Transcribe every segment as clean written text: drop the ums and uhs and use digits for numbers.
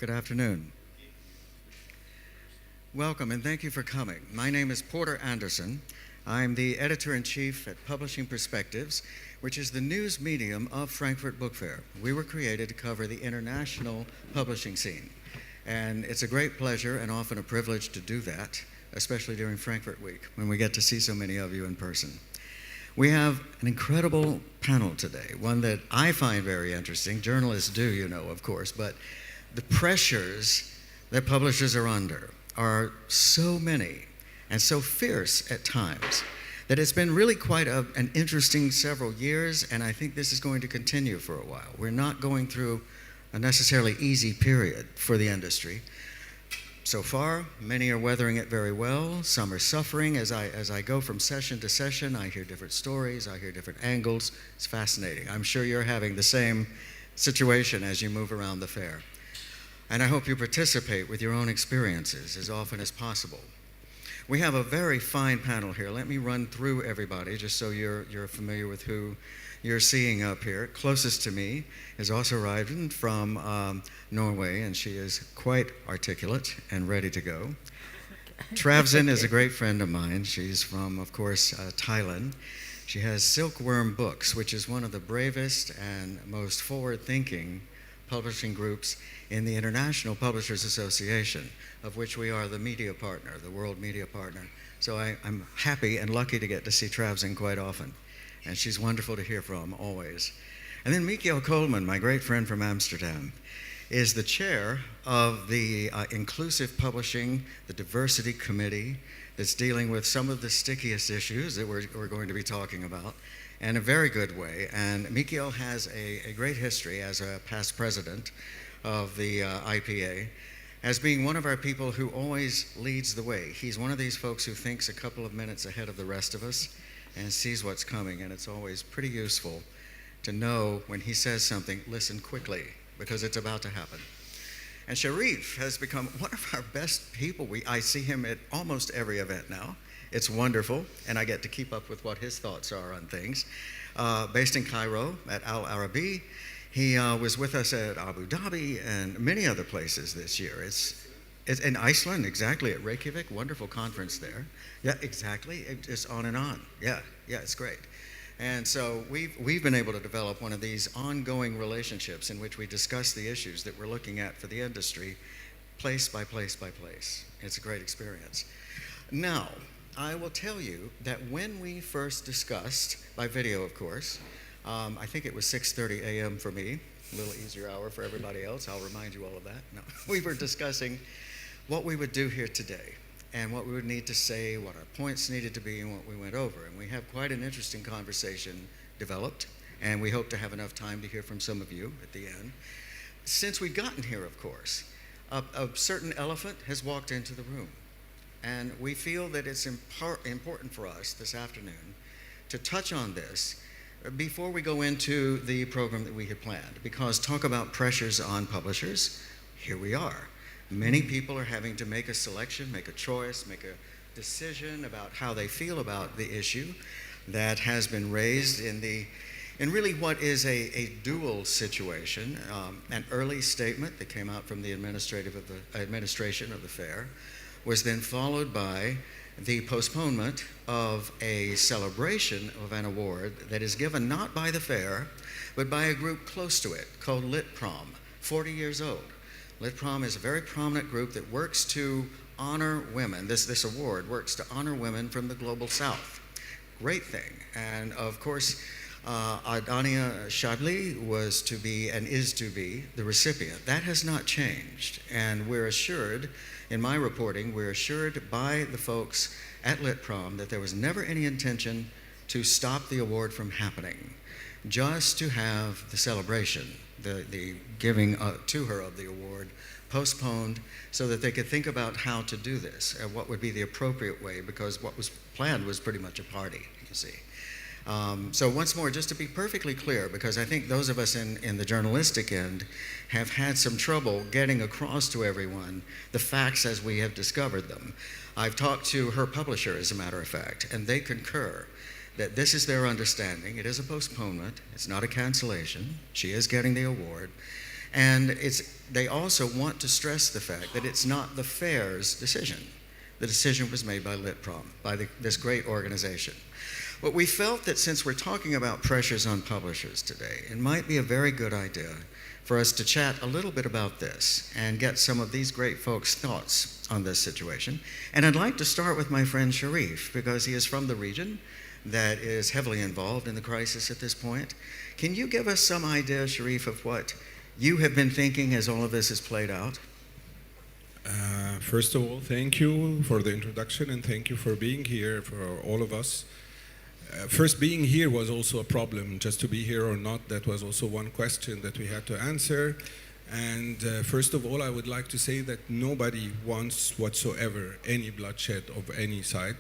Good afternoon. Welcome and thank you for coming. My name is Porter Anderson. I'm the editor-in-chief at Publishing Perspectives, which is the news medium of Frankfurt Book Fair. We were created to cover the international publishing scene. And it's a great pleasure and often a privilege to do that, especially during Frankfurt Week, when we get to see so many of you in person. We have an incredible panel today, one that I find very interesting. Journalists do, you know, of course, but the pressures that publishers are under are so many and so fierce at times that it's been really quite an interesting several years, and I think this is going to continue for a while. We're not going through a necessarily easy period for the industry. So far, many are weathering it very well. Some are suffering. As I go from session to session, I hear different stories, I hear different angles. It's fascinating. I'm sure you're having the same situation as you move around the fair. And I hope you participate with your own experiences as often as possible. We have a very fine panel here. Let me run through everybody just so you're familiar with who you're seeing up here. Closest to me is also arriving from Norway, and she is quite articulate and ready to go. Travzen is a great friend of mine. She's from, of course, Thailand. She has Silkworm Books, which is one of the bravest and most forward-thinking publishing groups in the International Publishers Association, of which we are the media partner, the world media partner. So I'm happy and lucky to get to see Travzen quite often. And she's wonderful to hear from, always. And then Michiel Coleman, my great friend from Amsterdam, is the chair of the Inclusive Publishing, the Diversity Committee, that's dealing with some of the stickiest issues that we're going to be talking about in a very good way. And Michiel has a great history as a past president of the IPA, as being one of our people who always leads the way. He's one of these folks who thinks a couple of minutes ahead of the rest of us and sees what's coming, and it's always pretty useful to know when he says something, listen quickly, because it's about to happen. And Sharif has become one of our best people. I see him at almost every event now. It's wonderful, and I get to keep up with what his thoughts are on things. Based in Cairo at Al Arabi, he was with us at Abu Dhabi and many other places this year. It's in Iceland, exactly, at Reykjavik, wonderful conference there. Yeah, exactly, it's on and on. Yeah, it's great. And so we've been able to develop one of these ongoing relationships in which we discuss the issues that we're looking at for the industry, place by place by place. It's a great experience. Now, I will tell you that when we first discussed, by video of course, I think it was 6:30 a.m. for me, a little easier hour for everybody else. I'll remind you all of that. No, we were discussing what we would do here today and what we would need to say, what our points needed to be, and what we went over. And we have quite an interesting conversation developed, and we hope to have enough time to hear from some of you at the end. Since we've gotten here, of course, a certain elephant has walked into the room. And we feel that it's important for us this afternoon to touch on this before we go into the program that we had planned. Because talk about pressures on publishers, here we are. Many people are having to make a selection, make a choice, make a decision about how they feel about the issue that has been raised in really what is a dual situation. An early statement that came out from the administration of the fair was then followed by the postponement of a celebration of an award that is given not by the fair, but by a group close to it called Lit Prom, 40 years old. Lit Prom is a very prominent group that works to honor women. This award works to honor women from the global south. Great thing. And of course, Adania Shadli was to be and is to be the recipient. That has not changed. And we're assured, in my reporting, we're assured by the folks at Lit Prom that there was never any intention to stop the award from happening, just to have the celebration, the giving to her of the award, postponed so that they could think about how to do this and what would be the appropriate way, because what was planned was pretty much a party, you see. So once more, just to be perfectly clear, because I think those of us in the journalistic end have had some trouble getting across to everyone the facts as we have discovered them. I've talked to her publisher, as a matter of fact, and they concur that this is their understanding. It is a postponement. It's not a cancellation. She is getting the award. And they also want to stress the fact that it's not the fair's decision. The decision was made by Litprom, by this great organization. But we felt that since we're talking about pressures on publishers today, it might be a very good idea for us to chat a little bit about this and get some of these great folks' thoughts on this situation. And I'd like to start with my friend Sharif, because he is from the region that is heavily involved in the crisis at this point. Can you give us some idea, Sharif, of what you have been thinking as all of this has played out? First of all, thank you for the introduction and thank you for being here for all of us. First, being here was also a problem. Just to be here or not, that was also one question that we had to answer. And first of all, I would like to say that nobody wants whatsoever any bloodshed of any side.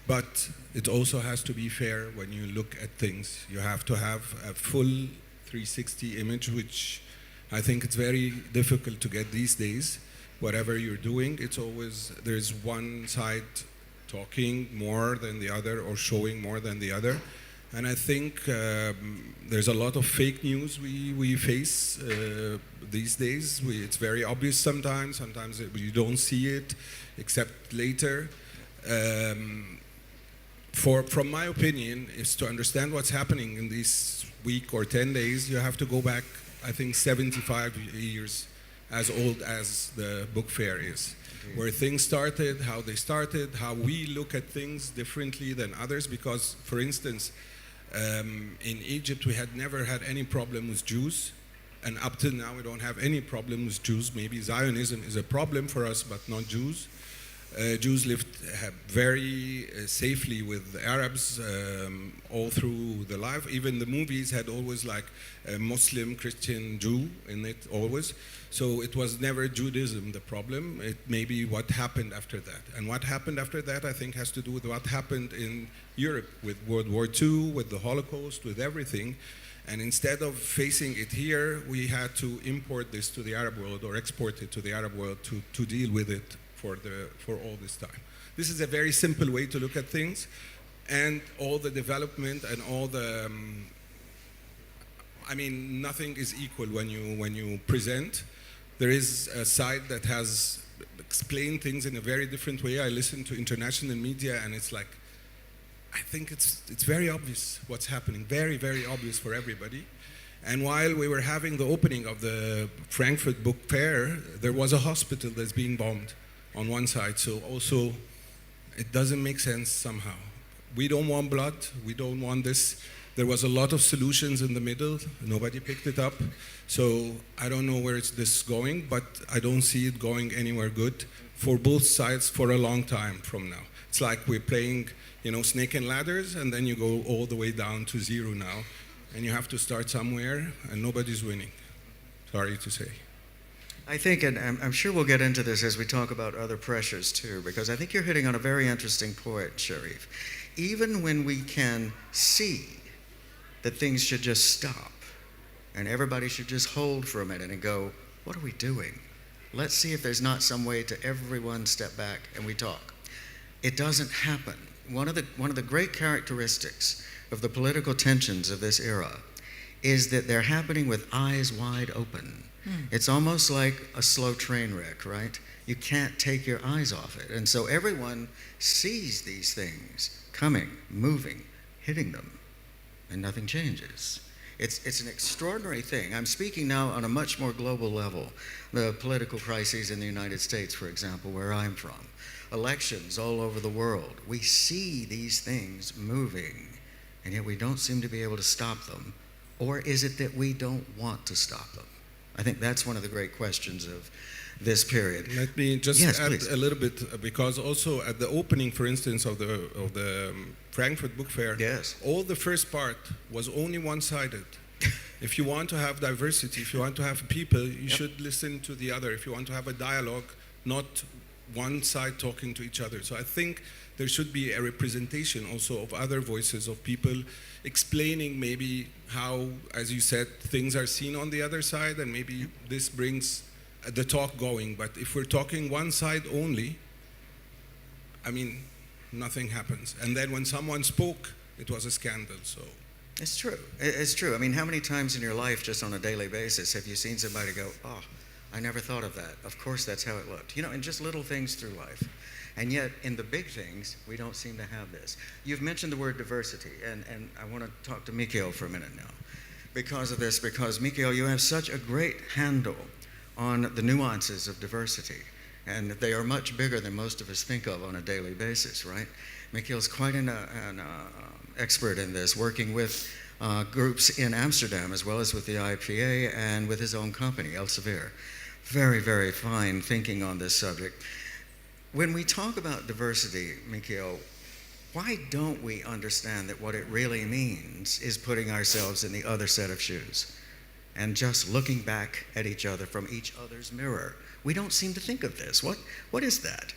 But it also has to be fair when you look at things. You have to have a full 360 image, which I think it's very difficult to get these days. Whatever you're doing, it's always, there's one side talking more than the other or showing more than the other. And I think there's a lot of fake news we face these days. It's very obvious sometimes you don't see it except later. From my opinion, is to understand what's happening in this week or 10 days, you have to go back, I think, 75 years, as old as the book fair is. Where things started, how they started, how we look at things differently than others. Because, for instance, in Egypt, we had never had any problem with Jews. And up till now, we don't have any problem with Jews. Maybe Zionism is a problem for us, but not Jews. Jews lived very safely with the Arabs all through the life. Even the movies had always like a Muslim, Christian, Jew in it always. So it was never Judaism the problem. It may be what happened after that. And what happened after that, I think, has to do with what happened in Europe with World War II, with the Holocaust, with everything. And instead of facing it here, we had to import this to the Arab world or export it to the Arab world to deal with it for all this time. This is a very simple way to look at things, and all the development and all the, I mean, nothing is equal when you present. There is a side that has explained things in a very different way. I listen to international media, and it's like, I think it's very obvious what's happening, very, very obvious for everybody. And while we were having the opening of the Frankfurt Book Fair, there was a hospital that's being bombed on one side. So also, it doesn't make sense somehow. We don't want blood, we don't want this. There was a lot of solutions in the middle, nobody picked it up. So I don't know where this going, but I don't see it going anywhere good for both sides for a long time from now. It's like we're playing, snake and ladders, and then you go all the way down to zero now. And you have to start somewhere, and nobody's winning. Sorry to say. I think, and I'm sure we'll get into this as we talk about other pressures too, because I think you're hitting on a very interesting point, Sharif. Even when we can see that things should just stop, and everybody should just hold for a minute and go, what are we doing? Let's see if there's not some way to everyone step back and we talk. It doesn't happen. One of the great characteristics of the political tensions of this era is that they're happening with eyes wide open. It's almost like a slow train wreck, right? You can't take your eyes off it. And so everyone sees these things coming, moving, hitting them, and nothing changes. It's an extraordinary thing. I'm speaking now on a much more global level. The political crises in the United States, for example, where I'm from. Elections all over the world. We see these things moving, and yet we don't seem to be able to stop them. Or is it that we don't want to stop them? I think that's one of the great questions of this period. Let me just add a little bit, because also at the opening, for instance, of the Frankfurt Book Fair, all the first part was only one-sided. If you want to have diversity, if you want to have people, you should listen to the other. If you want to have a dialogue, not one side talking to each other. So I think there should be a representation also of other voices of people explaining maybe how, as you said, things are seen on the other side, and maybe this brings the talk going. But if we're talking one side only, I mean, nothing happens. And then when someone spoke, it was a scandal. So It's true. It's true. I mean, how many times in your life, just on a daily basis, have you seen somebody go, oh, I never thought of that. Of course, that's how it looked. You know, in just little things through life. And yet, in the big things, we don't seem to have this. You've mentioned the word diversity, and I want to talk to Mikhail for a minute now because of this, because, Mikhail, you have such a great handle on the nuances of diversity, and they are much bigger than most of us think of on a daily basis, right? Mikhail's quite an expert in this, working with groups in Amsterdam as well as with the IPA and with his own company, Elsevier. Very, very fine thinking on this subject. When we talk about diversity, Mikhail, why don't we understand that what it really means is putting ourselves in the other set of shoes and just looking back at each other from each other's mirror? We don't seem to think of this. What is that?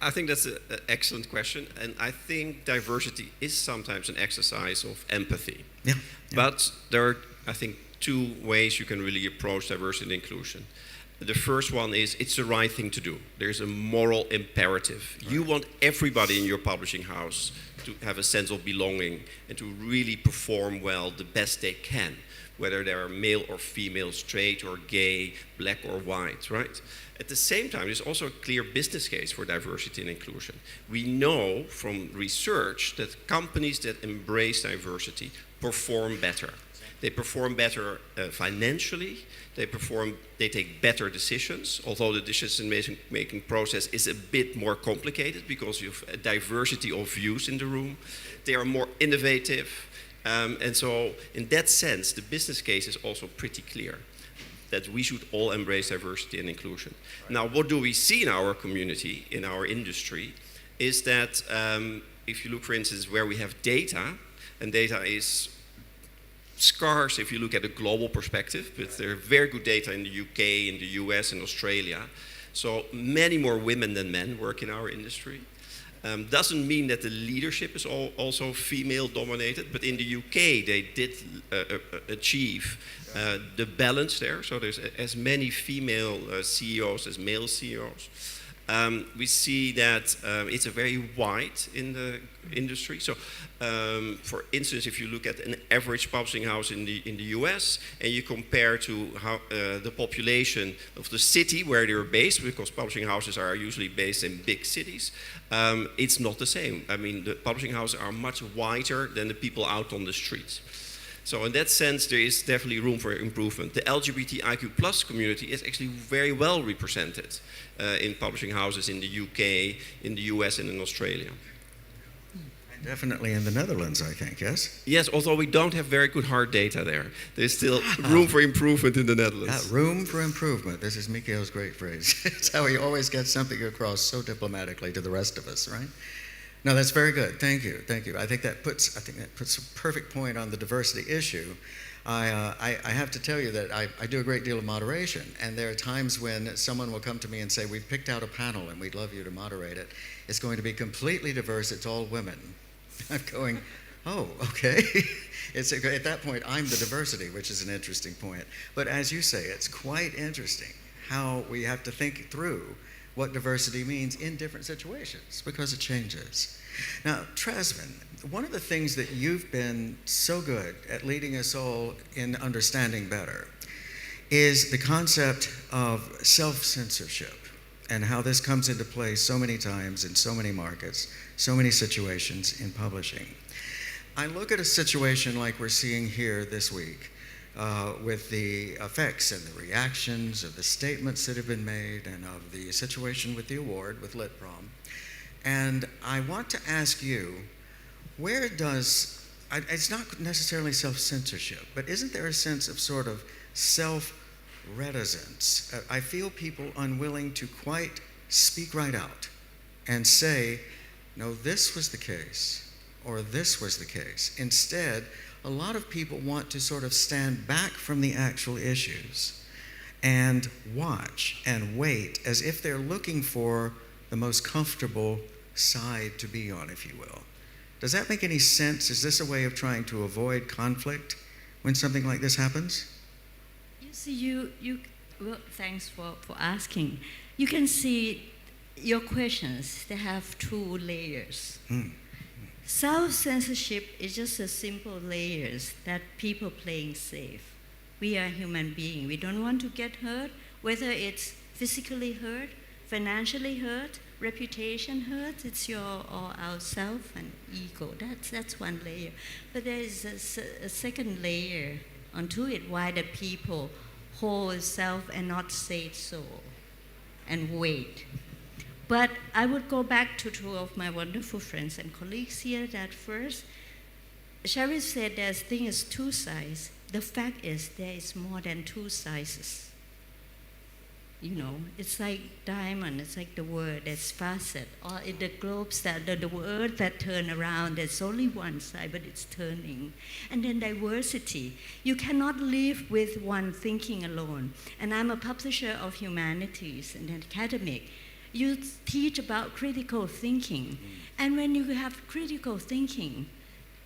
I think that's an excellent question, and I think diversity is sometimes an exercise of empathy. Yeah. But there are, I think, two ways you can really approach diversity and inclusion. The first one is it's the right thing to do. There's a moral imperative. Right. You want everybody in your publishing house to have a sense of belonging and to really perform well the best they can, whether they're male or female, straight or gay, black or white, right? At the same time, there's also a clear business case for diversity and inclusion. We know from research that companies that embrace diversity perform better. They perform better financially. They take better decisions, although the decision-making process is a bit more complicated because you have a diversity of views in the room. They are more innovative. And so, in that sense, the business case is also pretty clear that we should all embrace diversity and inclusion. Right. Now, what do we see in our community, in our industry, is that if you look, for instance, where we have data, and data is scarce if you look at a global perspective, but there are very good data in the UK, in the US, and Australia. So many more women than men work in our industry. Doesn't mean that the leadership is also female dominated, but in the UK they did achieve the balance there. So there's as many female CEOs as male CEOs. We see that it's a very wide in the industry. So, for instance, if you look at an average publishing house in the US and you compare to how the population of the city where they're based, because publishing houses are usually based in big cities, it's not the same. I mean, the publishing houses are much wider than the people out on the streets. So in that sense, there is definitely room for improvement. The LGBTIQ+ community is actually very well represented in publishing houses in the UK, in the US, and in Australia. And definitely in the Netherlands, I think, yes? Yes, although we don't have very good hard data there. There's still room for improvement in the Netherlands. Room for improvement. This is Mikhail's great phrase. It's how he always gets something across so diplomatically to the rest of us, right? No, that's very good. Thank you. Thank you. I think that puts a perfect point on the diversity issue. I have to tell you that I do a great deal of moderation, and there are times when someone will come to me and say, we've picked out a panel and we'd love you to moderate it. It's going to be completely diverse. It's all women. I'm going, oh, okay. At that point, I'm the diversity, which is an interesting point. But as you say, it's quite interesting how we have to think through what diversity means in different situations, because it changes. Now, Trasman, one of the things that you've been so good at leading us all in understanding better is the concept of self-censorship and how this comes into play so many times in so many markets, so many situations in publishing. I look at a situation like we're seeing here this week, with the effects and the reactions of the statements that have been made and of the situation with the award with Lit Prom. And I want to ask you, it's not necessarily self-censorship, but isn't there a sense of sort of self-reticence? I feel people unwilling to quite speak right out and say, no, this was the case, or this was the case. Instead, a lot of people want to sort of stand back from the actual issues and watch and wait as if they're looking for the most comfortable side to be on, if you will. Does that make any sense? Is this a way of trying to avoid conflict when something like this happens? You see, well, thanks for asking. You can see your questions, they have two layers. Self-censorship is just a simple layers that people playing safe. We are human beings. We don't want to get hurt, whether it's physically hurt, financially hurt, reputation hurt. It's your or our self and ego. That's one layer. But there is a second layer onto it. Why the people hold self and not say so, and wait. But I would go back to two of my wonderful friends and colleagues here that first, Sharif said there's thing is two sides. The fact is there is more than two sizes. You know, it's like diamond, it's like the word that's facet. Or in the globes, that the earth that turn around, there's only one side, but it's turning. And then diversity. You cannot live with one thinking alone. And I'm a publisher of humanities and an academic. You teach about critical thinking. And when you have critical thinking,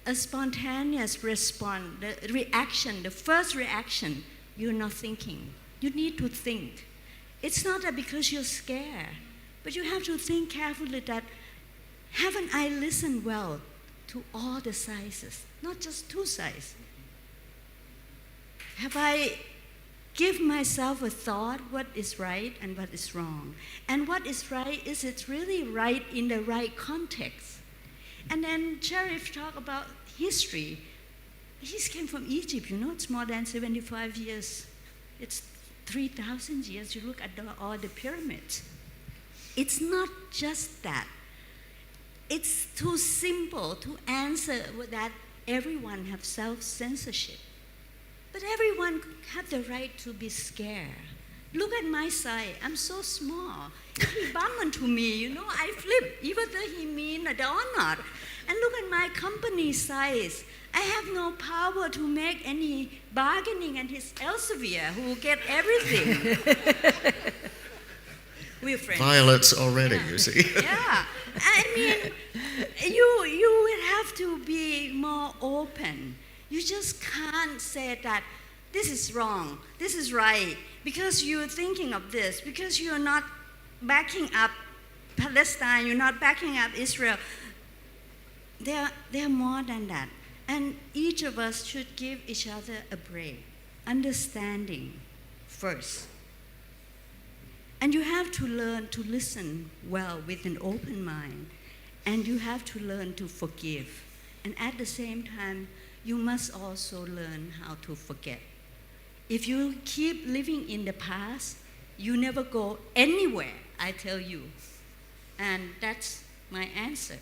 a spontaneous response, the reaction, the first reaction, you're not thinking. You need to think. It's not that because you're scared, but you have to think carefully that, haven't I listened well to all the sizes, not just two sizes? Have I give myself a thought what is right and what is wrong? And what is right, is it really right in the right context? And then Sharif talked about history. He came from Egypt, you know, it's more than 75 years. It's 3,000 years. You look at all the pyramids. It's not just that. It's too simple to answer that everyone have self-censorship. But everyone have the right to be scared. Look at my side. I'm so small. If he bump into me, you know, I flip, even though he mean or not. And look at my company size. I have no power to make any bargaining, and he's Elsevier who will get everything. We're friends. Violets already, you see. Yeah. I mean, you would have to be more open. You just can't say that this is wrong, this is right, because you're thinking of this, because you're not backing up Palestine, you're not backing up Israel. They're more than that. And each of us should give each other a break, understanding first. And you have to learn to listen well with an open mind. And you have to learn to forgive. And at the same time, you must also learn how to forget. If you keep living in the past, you never go anywhere, I tell you. And that's my answer.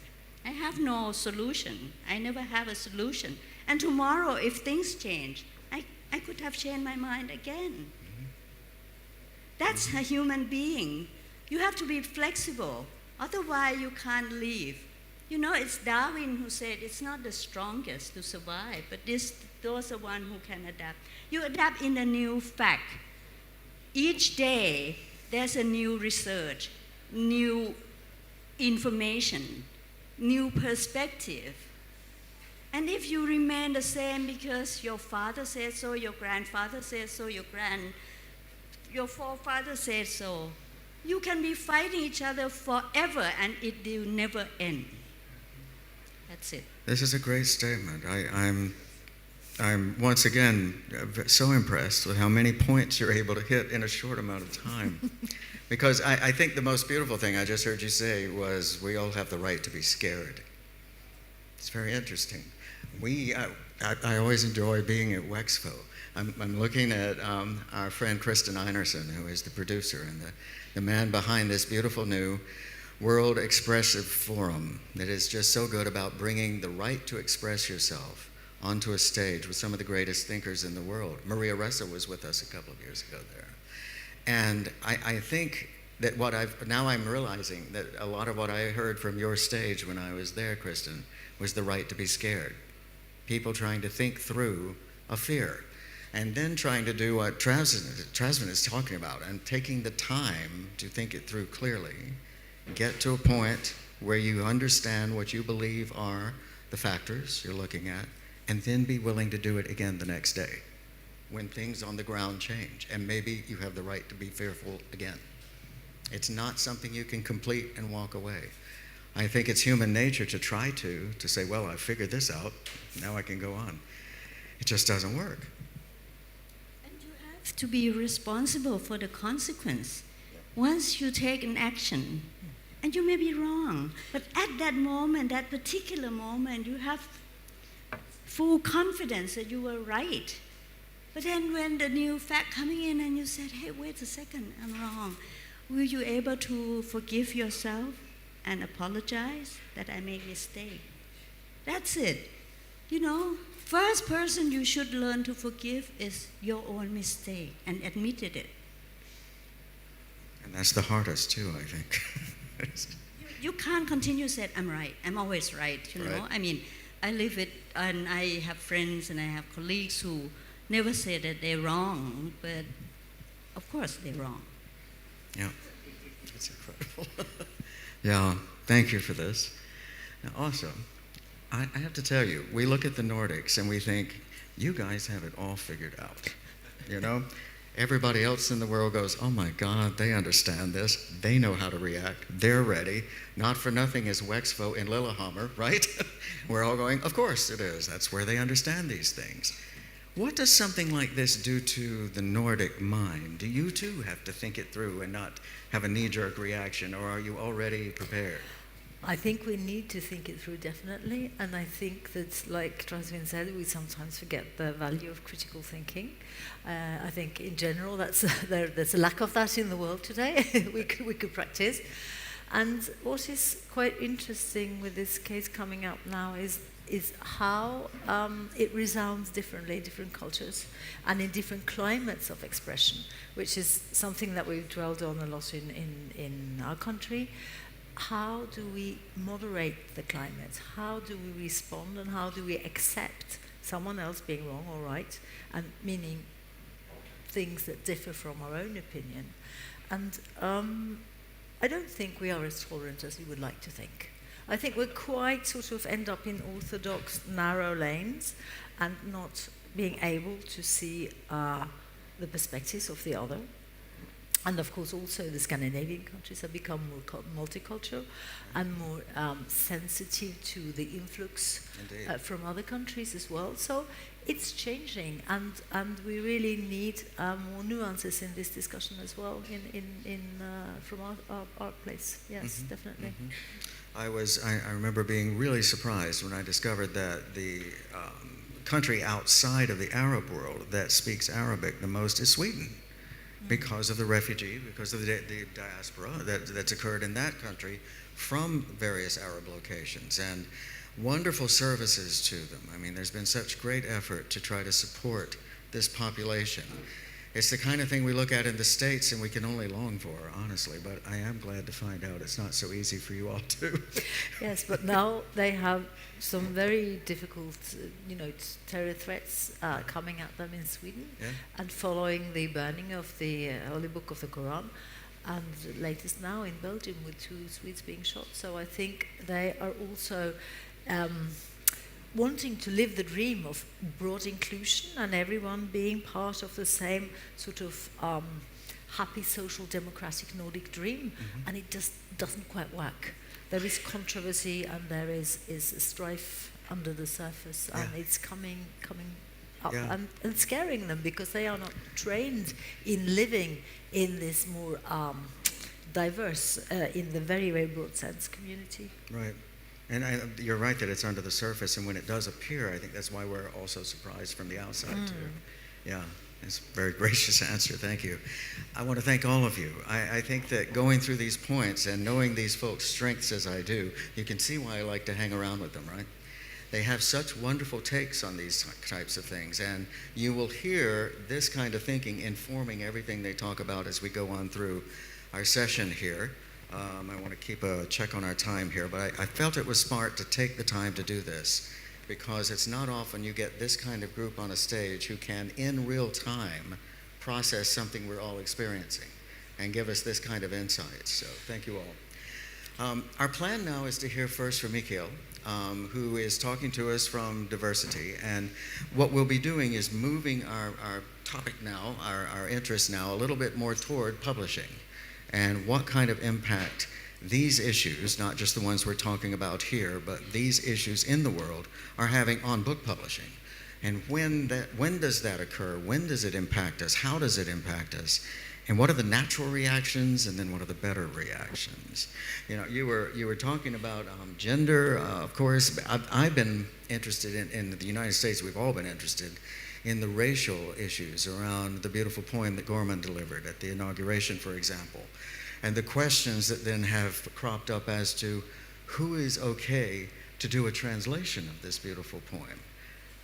I have no solution. I never have a solution. And tomorrow, if things change, I could have changed my mind again. That's a human being. You have to be flexible. Otherwise, you can't live. You know, it's Darwin who said it's not the strongest to survive, but those are the ones who can adapt. You adapt in a new fact. Each day, there's a new research, new information, new perspective. And if you remain the same because your father said so, your grandfather said so, your forefather said so, you can be fighting each other forever and it will never end. That's it. This is a great statement. I'm once again so impressed with how many points you're able to hit in a short amount of time. Because I think the most beautiful thing I just heard you say was we all have the right to be scared. It's very interesting. I always enjoy being at Wexpo. I'm looking at our friend Kristen Einerson, who is the producer and the man behind this beautiful new World Expressive Forum that is just so good about bringing the right to express yourself onto a stage with some of the greatest thinkers in the world. Maria Ressa was with us a couple of years ago there. And I think that now I'm realizing that a lot of what I heard from your stage when I was there, Kristen, was the right to be scared. People trying to think through a fear. And then trying to do what Trasman is talking about and taking the time to think it through clearly, get to a point where you understand what you believe are the factors you're looking at, and then be willing to do it again the next day when things on the ground change. And maybe you have the right to be fearful again. It's not something you can complete and walk away. I think it's human nature to try to say, well, I figured this out, now I can go on. It just doesn't work. And you have to be responsible for the consequence. Once you take an action, and you may be wrong, but at that moment, that particular moment, you have full confidence that you were right. But then when the new fact coming in and you said, hey, wait a second, I'm wrong, were you able to forgive yourself and apologize that I made a mistake? That's it. You know, first person you should learn to forgive is your own mistake and admitted it. And that's the hardest too, I think. You can't continue to say, I'm right, I'm always right, you know. Right. I mean, I live it, and I have friends and I have colleagues who never say that they're wrong, but of course they're wrong. Yeah, that's incredible. Yeah, thank you for this. Now also, I have to tell you, we look at the Nordics and we think, you guys have it all figured out, you know? Everybody else in the world goes, oh my God, they understand this. They know how to react. They're ready. Not for nothing is Wexfo in Lillehammer, right? We're all going, of course it is. That's where they understand these things. What does something like this do to the Nordic mind? Do you too have to think it through and not have a knee-jerk reaction, or are you already prepared? I think we need to think it through, definitely, and I think that, like Trasvin said, we sometimes forget the value of critical thinking. I think, in general, there's a lack of that in the world today. we could practice. And what is quite interesting with this case coming up now is how it resounds differently in different cultures and in different climates of expression, which is something that we've dwelled on a lot in our country. How do we moderate the climate? How do we respond, and how do we accept someone else being wrong or right, and meaning things that differ from our own opinion? And I don't think we are as tolerant as we would like to think. I think we're quite sort of end up in orthodox narrow lanes and not being able to see the perspectives of the other. And of course, also the Scandinavian countries have become more multicultural and more sensitive to the influx from other countries as well. So it's changing, and we really need more nuances in this discussion as well. From our place, yes, definitely. I remember being really surprised when I discovered that the country outside of the Arab world that speaks Arabic the most is Sweden. Because of the refugee, because of the diaspora that's occurred in that country from various Arab locations, and wonderful services to them. I mean, there's been such great effort to try to support this population. It's the kind of thing we look at in the States and we can only long for, honestly, but I am glad to find out it's not so easy for you all too. Yes, but now they have some very difficult, terror threats coming at them in Sweden, and following the burning of the Holy Book of the Quran, and latest now in Belgium with 2 Swedes being shot. So I think they are also wanting to live the dream of broad inclusion and everyone being part of the same sort of happy social democratic Nordic dream, and it just doesn't quite work. There is controversy and there is strife under the surface, and it's coming up and scaring them because they are not trained in living in this more diverse, in the very, very broad sense, community. Right. And you're right that it's under the surface, and when it does appear, I think that's why we're also surprised from the outside too. Yeah, it's a very gracious answer, thank you. I want to thank all of you. I think that going through these points and knowing these folks' strengths as I do, you can see why I like to hang around with them, right? They have such wonderful takes on these types of things, and you will hear this kind of thinking informing everything they talk about as we go on through our session here. I want to keep a check on our time here, but I felt it was smart to take the time to do this because it's not often you get this kind of group on a stage who can, in real time, process something we're all experiencing and give us this kind of insight. So thank you all. Our plan now is to hear first from Mikael, who is talking to us from diversity. And what we'll be doing is moving our topic now, our interest now, a little bit more toward publishing and what kind of impact these issues, not just the ones we're talking about here, but these issues in the world are having on book publishing. And when does that occur? When does it impact us? How does it impact us? And what are the natural reactions, and then what are the better reactions? You know, you were talking about gender. Of course, I've been interested in the United States. We've all been interested in the racial issues around the beautiful poem that Gorman delivered at the inauguration, for example, and the questions that then have cropped up as to who is okay to do a translation of this beautiful poem.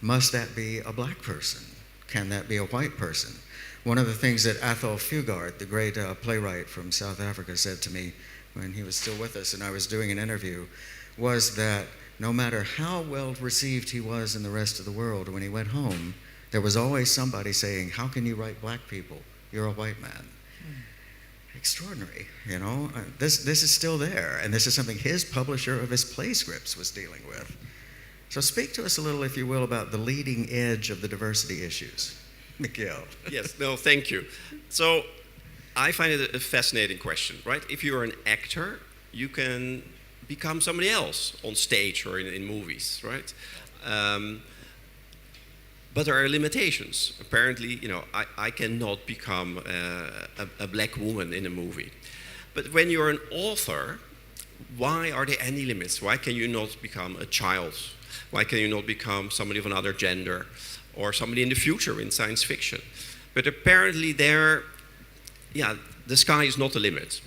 Must that be a black person? Can that be a white person? One of the things that Athol Fugard, the great playwright from South Africa, said to me when he was still with us and I was doing an interview was that no matter how well received he was in the rest of the world, when he went home, there was always somebody saying, "How can you write black people? You're a white man." Extraordinary, you know. This is still there, and this is something his publisher of his play scripts was dealing with. So speak to us a little, if you will, about the leading edge of the diversity issues. Miguel. Yes, no, thank you. So I find it a fascinating question, right? If you're an actor, you can become somebody else on stage or in movies, right? But there are limitations. Apparently, you know, I cannot become a black woman in a movie. But when you're an author, why are there any limits? Why can you not become a child? Why can you not become somebody of another gender? Or somebody in the future in science fiction? But apparently the sky is not the limit.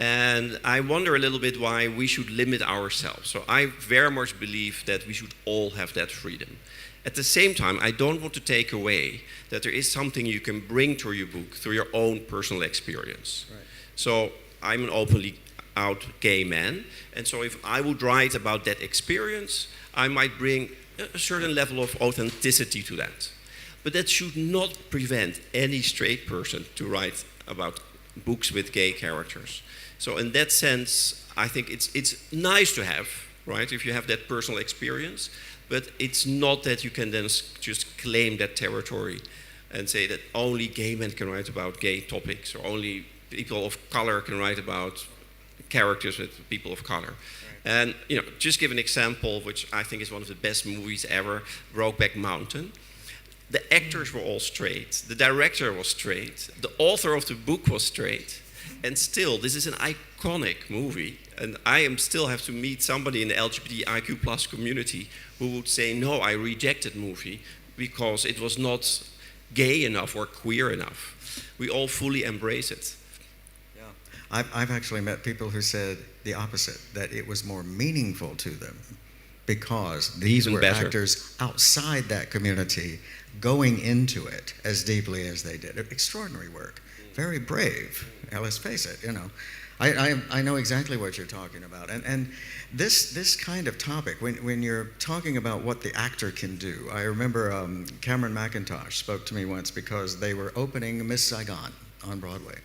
And I wonder a little bit why we should limit ourselves. So I very much believe that we should all have that freedom. At the same time, I don't want to take away that there is something you can bring to your book through your own personal experience. Right. So I'm an openly out gay man, and so if I would write about that experience, I might bring a certain level of authenticity to that. But that should not prevent any straight person to write about books with gay characters. So in that sense, I think it's nice to have, right, if you have that personal experience, but it's not that you can then just claim that territory and say that only gay men can write about gay topics, or only people of color can write about characters with people of color. And, you know, just give an example, which I think is one of the best movies ever, Brokeback Mountain. The actors were all straight, the director was straight, the author of the book was straight, and still, this is an iconic movie, and I still have to meet somebody in the LGBTIQ plus community who would say, no, I reject that movie because it was not gay enough or queer enough. We all fully embrace it. I've actually met people who said the opposite, that it was more meaningful to them because these were actors outside that community going into it as deeply as they did. Extraordinary work, very brave. Now, let's face it, you know. I know exactly what you're talking about. And this kind of topic, when you're talking about what the actor can do, I remember Cameron McIntosh spoke to me once because they were opening Miss Saigon on Broadway.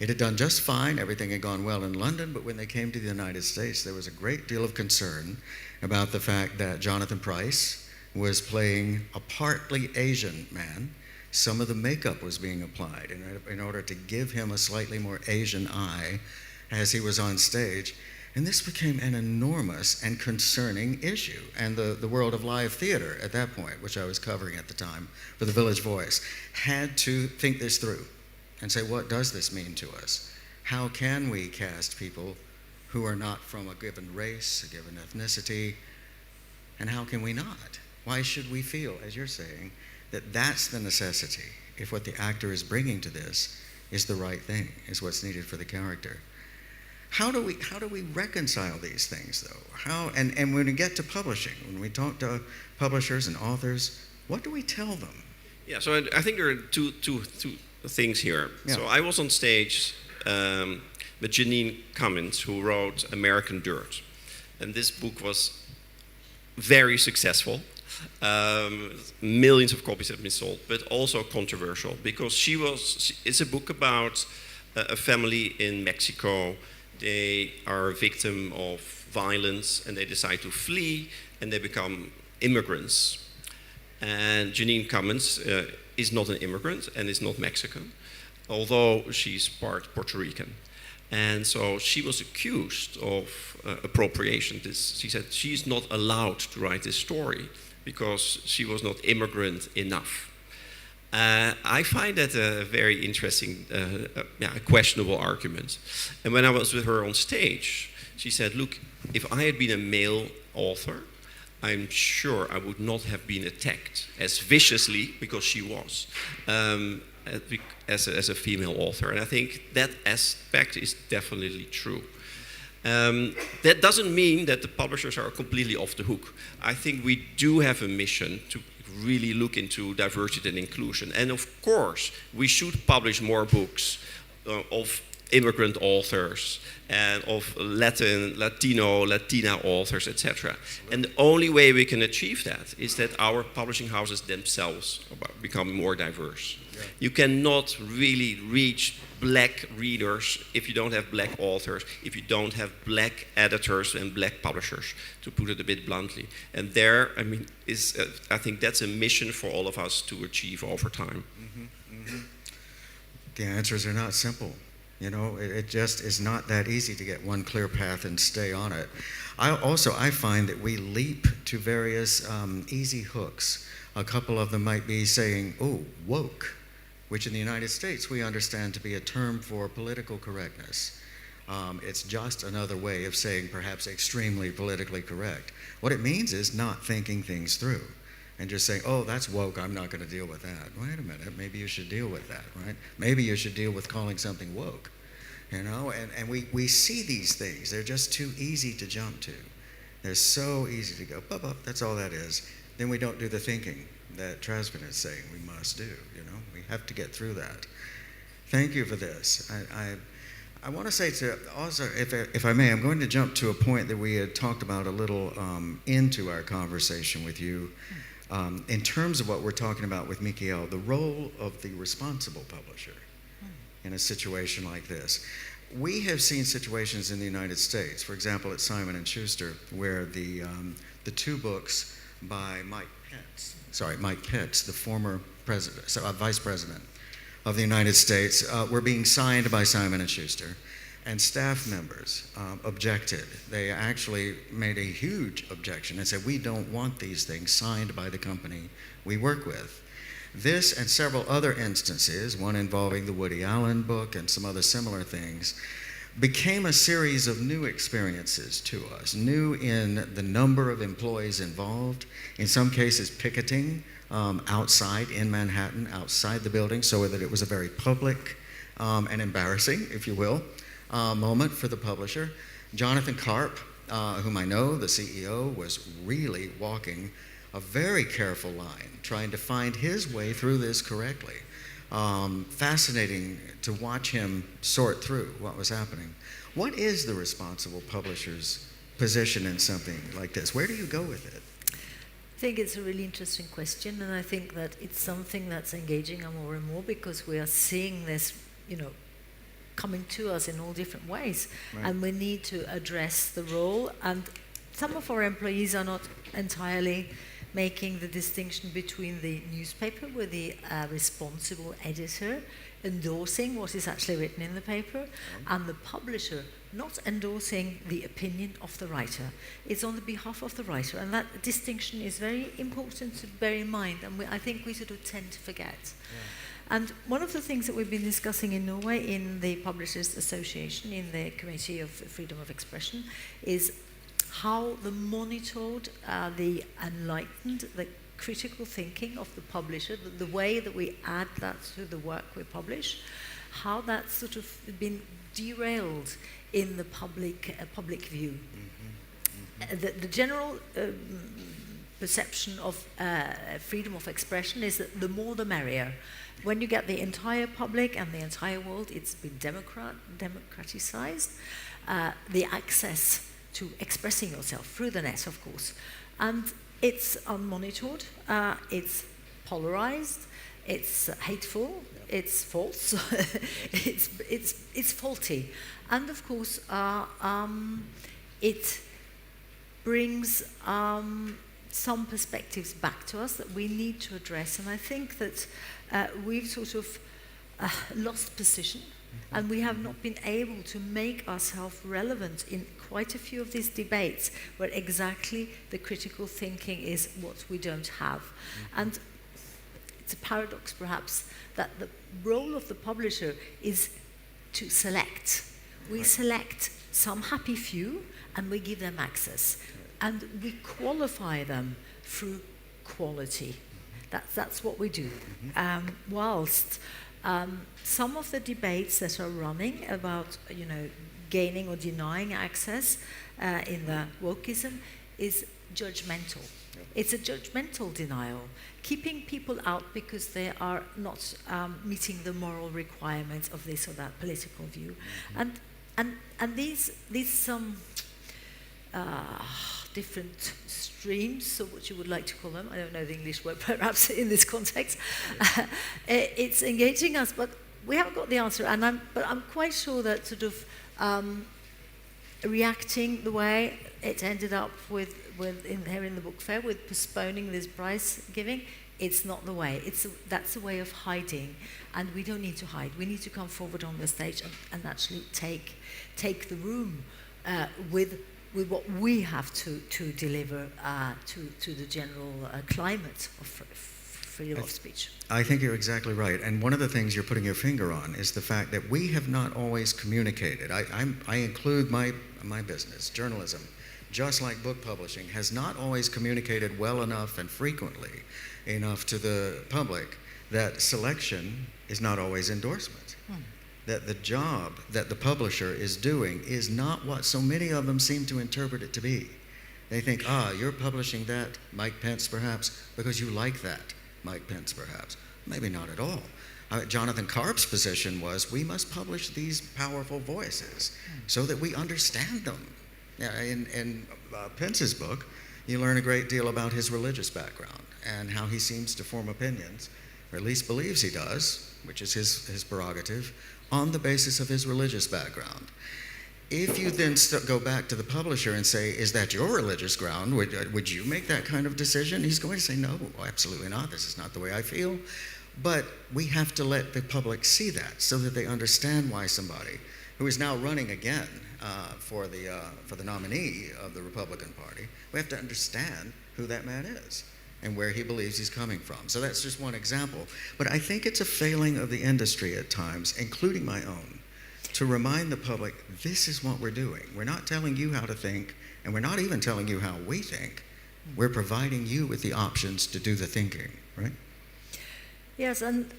It had done just fine, everything had gone well in London, but when they came to the United States, there was a great deal of concern about the fact that Jonathan Pryce was playing a partly Asian man. Some of the makeup was being applied in order to give him a slightly more Asian eye as he was on stage. And this became an enormous and concerning issue. And the world of live theater at that point, which I was covering at the time for the Village Voice, had to think this through and say, what does this mean to us? How can we cast people who are not from a given race, a given ethnicity, and how can we not? Why should we feel, as you're saying, that that's the necessity if what the actor is bringing to this is the right thing, is what's needed for the character? How do we reconcile these things, though? And when we get to publishing, when we talk to publishers and authors, what do we tell them? Yeah, so I think there are two things here. Yeah. So I was on stage with Janine Cummins, who wrote American Dirt. And this book was very successful. Millions of copies have been sold, but also controversial because it's a book about a family in Mexico. They are a victim of violence and they decide to flee and they become immigrants. And Janine Cummins is not an immigrant and is not Mexican, although she's part Puerto Rican. And so she was accused of appropriation. She said she's not allowed to write this story because she was not immigrant enough. I find that a very interesting, a questionable argument. And when I was with her on stage, she said, look, if I had been a male author, I'm sure I would not have been attacked as viciously, because she was, as a female author. And I think that aspect is definitely true. That doesn't mean that the publishers are completely off the hook. I think we do have a mission to really look into diversity and inclusion. And of course, we should publish more books of immigrant authors and of Latina authors, etc. And the only way we can achieve that is that our publishing houses themselves are becoming more diverse. Yeah. You cannot really reach black readers if you don't have black authors, if you don't have black editors and black publishers, to put it a bit bluntly. And there, I mean, I think that's a mission for all of us to achieve over time. Mm-hmm, mm-hmm. The answers are not simple. You know, it just is not that easy to get one clear path and stay on it. I find that we leap to various easy hooks. A couple of them might be saying, oh, woke, which in the United States we understand to be a term for political correctness. It's just another way of saying perhaps extremely politically correct. What it means is not thinking things through and just saying, oh, that's woke, I'm not going to deal with that. Wait a minute, maybe you should deal with that, right? Maybe you should deal with calling something woke, you know? And we see these things. They're just too easy to jump to. They're so easy to go, bup, that's all that is. Then we don't do the thinking that Trasvin is saying we must do, you know? We have to get through that. Thank you for this. I want to say to also, if I may, I'm going to jump to a point that we had talked about a little into our conversation with you. In terms of what we're talking about with Michiel, the role of the responsible publisher in a situation like this. We have seen situations in the United States, for example, at Simon & Schuster, where the two books by Mike Pence, the former vice president of the United States, were being signed by Simon & Schuster, and staff members objected. They actually made a huge objection and said, we don't want these things signed by the company we work with. This and several other instances, one involving the Woody Allen book and some other similar things, became a series of new experiences to us, new in the number of employees involved, in some cases picketing outside in Manhattan, outside the building, so that it was a very public and embarrassing, if you will, moment for the publisher. Jonathan Karp, whom I know, the CEO, was really walking a very careful line, trying to find his way through this correctly. Fascinating to watch him sort through what was happening. What is the responsible publisher's position in something like this? Where do you go with it? I think it's a really interesting question, and I think that it's something that's engaging more and more because we are seeing this, coming to us in all different ways, right. And we need to address the role. And some of our employees are not entirely making the distinction between the newspaper with the responsible editor endorsing what is actually written in the paper, and the publisher not endorsing the opinion of the writer. It's on the behalf of the writer, and that distinction is very important to bear in mind, and I think we sort of tend to forget. Yeah. And one of the things that we've been discussing in Norway in the Publishers Association, in the Committee of Freedom of Expression, is how the monitored, the enlightened, the critical thinking of the publisher, the way that we add that to the work we publish, how that's sort of been derailed in the public view. Mm-hmm. Mm-hmm. The general perception of freedom of expression is that the more the merrier. When you get the entire public and the entire world, it's been democratized, the access to expressing yourself through the net, of course. And it's unmonitored, it's polarized, it's hateful, it's false, it's faulty. And of course, it brings some perspectives back to us that we need to address. And I think that we've sort of lost position And we have not been able to make ourselves relevant in quite a few of these debates where exactly the critical thinking is what we don't have. And it's a paradox, perhaps, that the role of the publisher is to select. We select some happy few and we give them access. And we qualify them through quality. That's what we do. Whilst some of the debates that are running about, gaining or denying access in the wokeism is judgmental. It's a judgmental denial, keeping people out because they are not meeting the moral requirements of this or that political view. And these different streams, so what you would like to call them, I don't know the English word, perhaps in this context, it's engaging us, but we haven't got the answer. But I'm quite sure that sort of reacting the way it ended up with here in the book fair, with postponing this prize giving, it's not the way. That's a way of hiding, and we don't need to hide. We need to come forward on the stage and actually take the room with what we have to deliver to the general climate of freedom of speech. I think you're exactly right. And one of the things you're putting your finger on is the fact that we have not always communicated. I include my business, journalism, just like book publishing, has not always communicated well enough and frequently enough to the public that selection is not always endorsement. That the job that the publisher is doing is not what so many of them seem to interpret it to be. They think, you're publishing that, Mike Pence perhaps, because you like that, Mike Pence perhaps. Maybe not at all. Jonathan Karp's position was, we must publish these powerful voices so that we understand them. In Pence's book, you learn a great deal about his religious background and how he seems to form opinions, or at least believes he does, which is his prerogative, on the basis of his religious background. If you then go back to the publisher and say, is that your religious ground? Would you make that kind of decision? He's going to say, no, absolutely not. This is not the way I feel. But we have to let the public see that so that they understand why somebody who is now running again for the nominee of the Republican Party, we have to understand who that man is and where he believes he's coming from. So that's just one example. But I think it's a failing of the industry at times, including my own, to remind the public, this is what we're doing. We're not telling you how to think, and we're not even telling you how we think. We're providing you with the options to do the thinking, right? Yes, and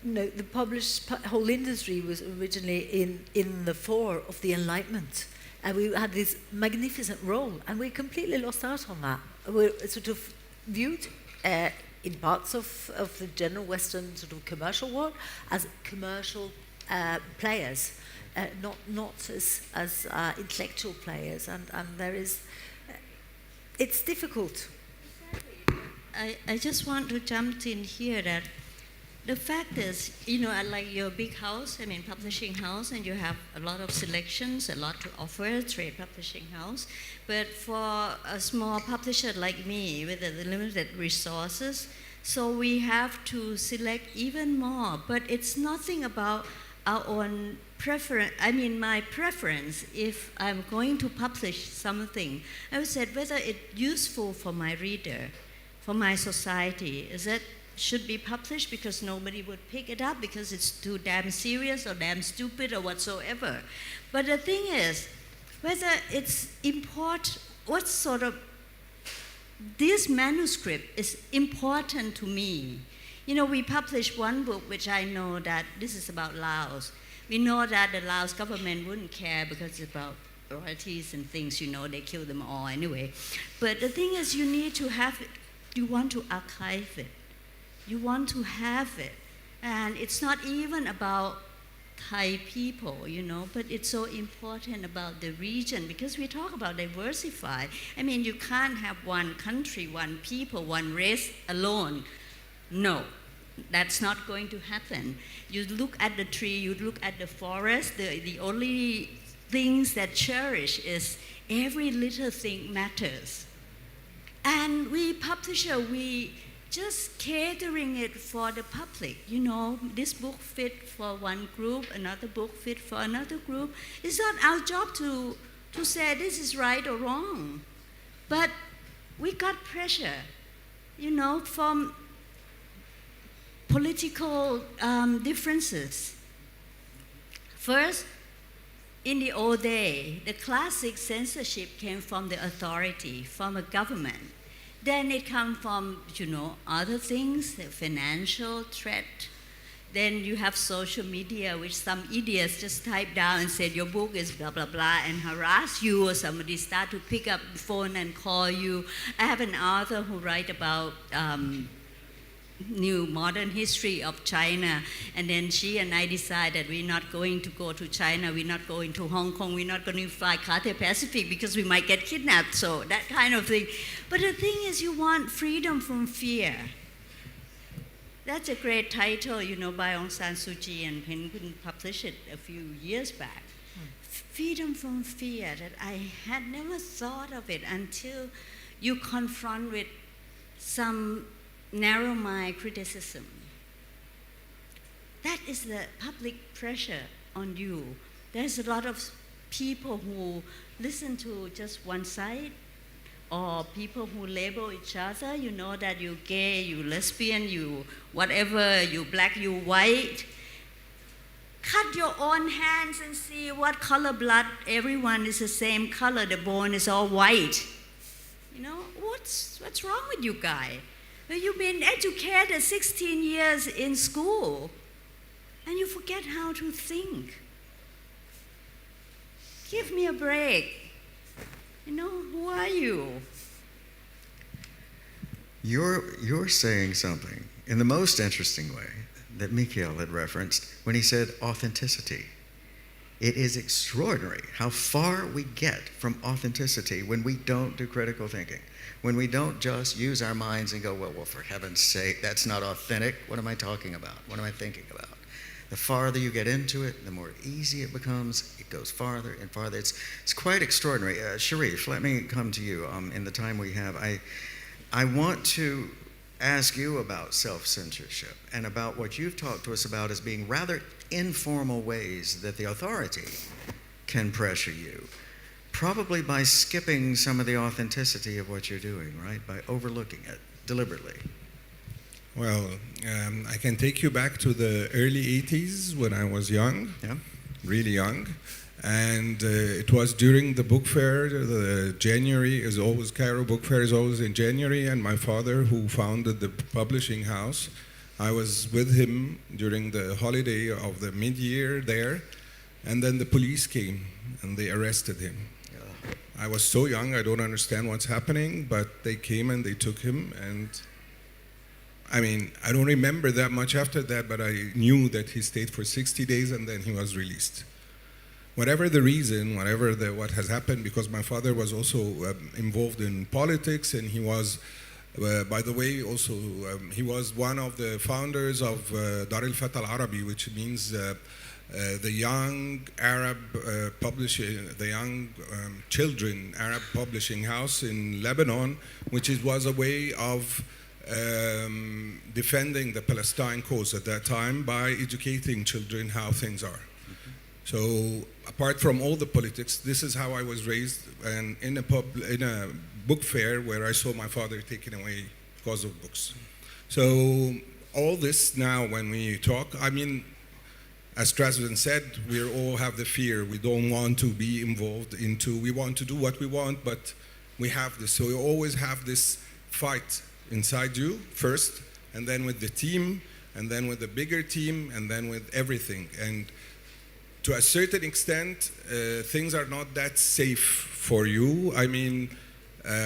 the published whole industry was originally in the fore of the Enlightenment. And we had this magnificent role, and we completely lost out on that. We're sort of viewed in parts of the general Western sort of commercial world as commercial players, not as intellectual players, and there is it's difficult. I just want to jump in here that the fact is, like your big house, publishing house, and you have a lot of selections, a lot to offer, trade publishing house. But for a small publisher like me with the limited resources, so we have to select even more. But it's nothing about our own preference. My preference, if I'm going to publish something, I would say whether it's useful for my reader, for my society, is it should be published because nobody would pick it up because it's too damn serious or damn stupid or whatsoever. But the thing is, whether it's important, what sort of, this manuscript is important to me. We published one book which I know that this is about Laos. We know that the Laos government wouldn't care because it's about royalties and things, they kill them all anyway. But the thing is, you need to have it, you want to archive it. You want to have it. And it's not even about Thai people, but it's so important about the region because we talk about diversify. You can't have one country, one people, one race alone. No, that's not going to happen. You look at the tree, you look at the forest, the only things that cherish is every little thing matters. And we publisher, we just catering it for the public. You know, this book fit for one group, another book fit for another group. It's not our job to say this is right or wrong. But we got pressure, you know, from political differences. First, in the old day, the classic censorship came from the authority, from a government. Then it comes from, you know, other things, the financial threat. Then you have social media, which some idiots just type down and said your book is blah, blah, blah, and harass you, or somebody start to pick up the phone and call you. I have an author who write about new modern history of China, and then she and I decided we're not going to go to China, we're not going to Hong Kong, we're not going to fly Cathay Pacific because we might get kidnapped, so that kind of thing. But the thing is, you want freedom from fear. That's a great title, you know, by Aung San Suu Kyi, and Penguin published it a few years back. Freedom from fear, that I had never thought of it until you confront with some narrow-minded criticism. That is the public pressure on you. There's a lot of people who listen to just one side, or people who label each other, you know, that you gay, you lesbian, you whatever, you black, you white. Cut your own hands and see what color blood. Everyone is the same color, the bone is all white. You know, what's wrong with you guys? You've been educated 16 years in school, and you forget how to think. Give me a break. You know, who are you? You're saying something in the most interesting way that Mikhail had referenced when he said authenticity. It is extraordinary how far we get from authenticity when we don't do critical thinking. When we don't just use our minds and go, well, for heaven's sake, that's not authentic. What am I talking about? What am I thinking about? The farther you get into it, the more easy it becomes. It goes farther and farther. It's quite extraordinary. Sharif, let me come to you in the time we have. I want to ask you about self-censorship and about what you've talked to us about as being rather informal ways that the authority can pressure you. Probably by skipping some of the authenticity of what you're doing, right? By overlooking it deliberately. Well, I can take you back to the early 80s when I was young, really young. And it was during the book fair. The January is always, Cairo Book Fair is always in January, and my father, who founded the publishing house, I was with him during the holiday of the mid-year there, and then the police came and they arrested him. I was so young, I don't understand what's happening, but they came and they took him, and I mean, I don't remember that much after that, but I knew that he stayed for 60 days and then he was released. Whatever the reason, what has happened, because my father was also involved in politics, and he was, by the way, also, he was one of the founders of Dar al-Fat al-Arabi, which means the young Arab publishing, the young children Arab publishing house in Lebanon, which was a way of defending the Palestine cause at that time by educating children how things are. So apart from all the politics, this is how I was raised, and in a book fair where I saw my father taken away because of books. So all this now, when we talk, I mean, as Strasbourg said, we all have the fear. We don't want to be involved into, we want to do what we want, but we have this. So you always have this fight inside you first, and then with the team, and then with the bigger team, and then with everything. And to a certain extent, things are not that safe for you. I mean,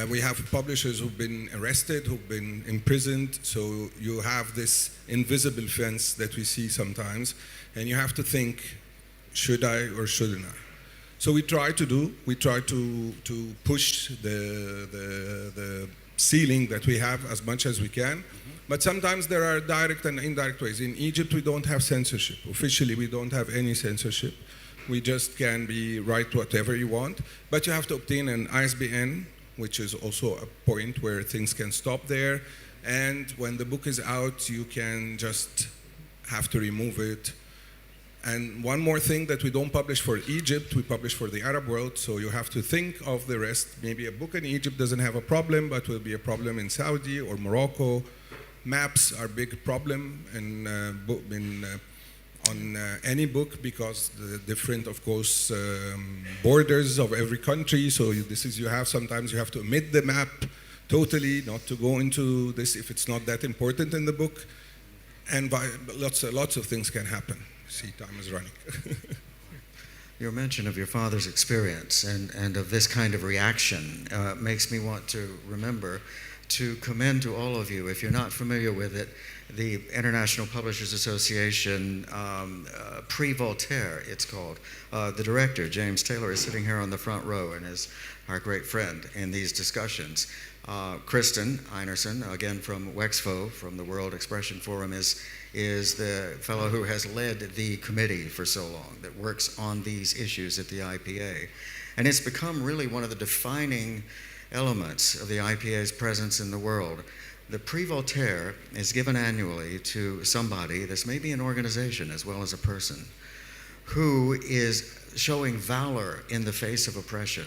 we have publishers who've been arrested, who've been imprisoned, so you have this invisible fence that we see sometimes, and you have to think, should I or shouldn't I? So we try to push the ceiling that we have as much as we can. But sometimes there are direct and indirect ways. In Egypt, we don't have censorship. Officially, we don't have any censorship. We just can write whatever you want. But you have to obtain an ISBN, which is also a point where things can stop there. And when the book is out, you can just have to remove it. And one more thing that we don't publish for Egypt, we publish for the Arab world, so you have to think of the rest. Maybe a book in Egypt doesn't have a problem, but will be a problem in Saudi or Morocco. Maps are a big problem on any book because the different, of course, borders of every country. So sometimes you have to omit the map totally, not to go into this if it's not that important in the book. And lots of things can happen. See, time is running. Your mention of your father's experience and of this kind of reaction makes me want to remember to commend to all of you, if you're not familiar with it, the International Publishers Association, pre-Voltaire, it's called. The director, James Taylor, is sitting here on the front row and is our great friend in these discussions. Kristen Einerson, again from Wexfo, from the World Expression Forum, is the fellow who has led the committee for so long that works on these issues at the IPA. And it's become really one of the defining elements of the IPA's presence in the world. The Prix Voltaire is given annually to somebody, this may be an organization as well as a person, who is showing valor in the face of oppression.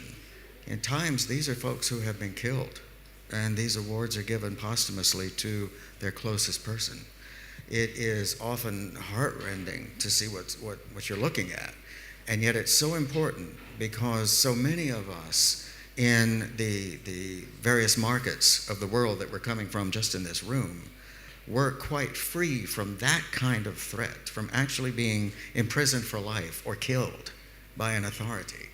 In times, these are folks who have been killed, and these awards are given posthumously to their closest person. It is often heartrending to see what you're looking at, and yet it's so important because so many of us in the various markets of the world that we're coming from just in this room were quite free from that kind of threat, from actually being imprisoned for life or killed by an authority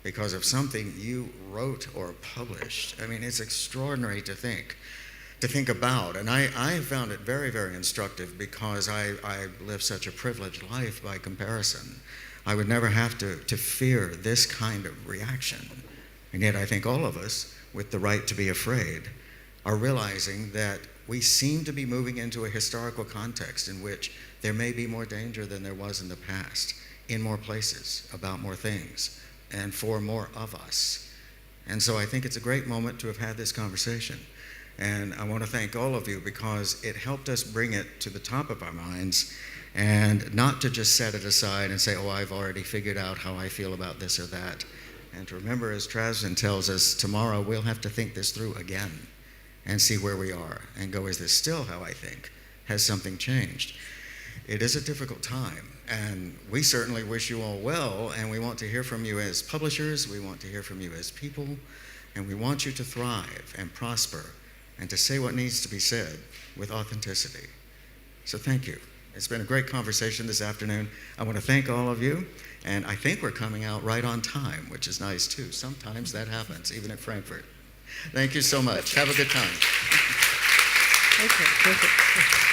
because of something you wrote or published. I mean, it's extraordinary to think about. And I found it very, very instructive because I live such a privileged life by comparison. I would never have to fear this kind of reaction. And yet I think all of us, with the right to be afraid, are realizing that we seem to be moving into a historical context in which there may be more danger than there was in the past, in more places, about more things, and for more of us. And so I think it's a great moment to have had this conversation. And I want to thank all of you because it helped us bring it to the top of our minds and not to just set it aside and say, oh, I've already figured out how I feel about this or that. And to remember, as Trazyn tells us, tomorrow we'll have to think this through again and see where we are and go, is this still how I think? Has something changed? It is a difficult time, and we certainly wish you all well, and we want to hear from you as publishers, we want to hear from you as people, and we want you to thrive and prosper and to say what needs to be said with authenticity. So thank you. It's been a great conversation this afternoon. I want to thank all of you, and I think we're coming out right on time, which is nice too. Sometimes that happens, even at Frankfurt. Thank you so much. Have a good time. Okay, perfect.